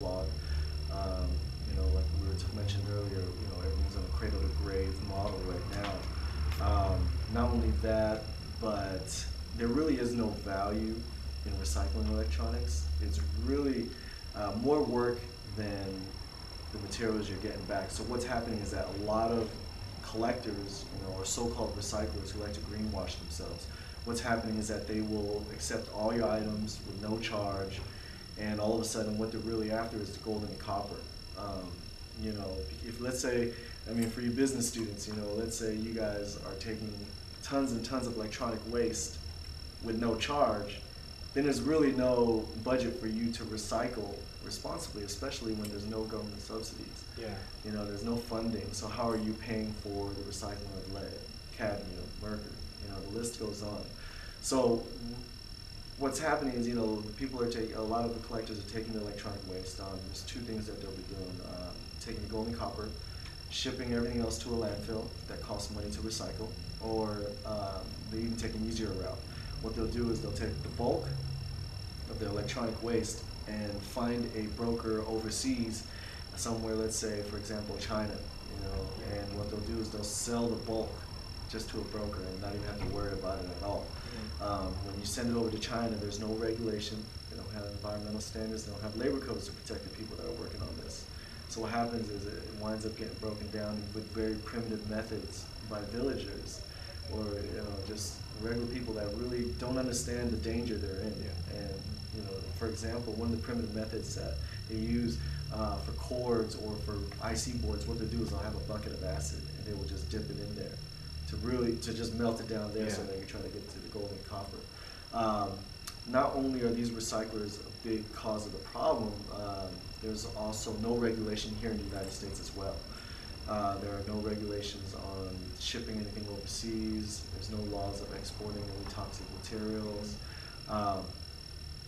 blog. Like we were mentioned earlier, everything's on a cradle to grave model right now. Not only that, but there really is no value in recycling electronics. It's really more work than the materials you're getting back. So what's happening is that a lot of collectors, or so-called recyclers who like to greenwash themselves, what's happening is that they will accept all your items with no charge, and all of a sudden what they're really after is the gold and the copper. If let's say, for you business students, let's say you guys are taking tons and tons of electronic waste with no charge, then there's really no budget for you to recycle responsibly, especially when there's no government subsidies. Yeah. There's no funding, so how are you paying for the recycling of lead, cadmium, mercury? The list goes on. So what's happening is, people are taking, a lot of the collectors are taking the electronic waste. There's two things that they'll be doing: taking the gold and copper, shipping everything else to a landfill that costs money to recycle, or they even take an easier route. What they'll do is they'll take the bulk of the electronic waste and find a broker overseas, somewhere, let's say, for example, China, and what they'll do is they'll sell the bulk just to a broker and not even have to worry about it at all. When you send it over to China, there's no regulation. They don't have environmental standards. They don't have labor codes to protect the people that are working on this. So what happens is it winds up getting broken down with very primitive methods by villagers, or just regular people that really don't understand the danger they're in. Yeah. And for example, one of the primitive methods that they use for cords or for IC boards, what they do is they'll have a bucket of acid and they will just dip it in there to just melt it down there. Yeah. So they can try to get to the gold and copper. Not only are these recyclers a big cause of the problem, there's also no regulation here in the United States as well. There are no regulations on shipping anything overseas. There's no laws of exporting any toxic materials.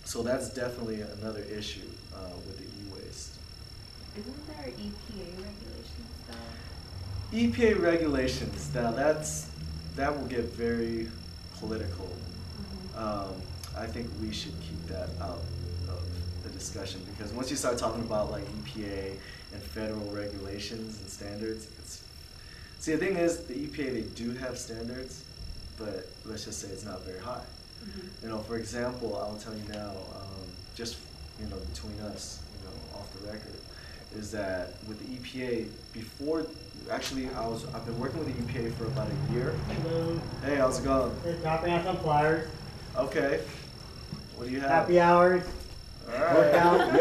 So that's definitely another issue with the e-waste. Isn't there EPA regulations though? EPA regulations, now that will get very political. Mm-hmm. I think we should keep that out of the discussion, because once you start talking about like EPA and federal regulations and standards, see, the thing is, the EPA, they do have standards, but let's just say it's not very high. Mm-hmm. For example, I'll tell you now, just between us, off the record, is that with the EPA, I've been working with the EPA for about a year. Hello. Hey, how's it going? Just dropping out some flyers. Okay. What do you have? Happy hours. All right. Workout.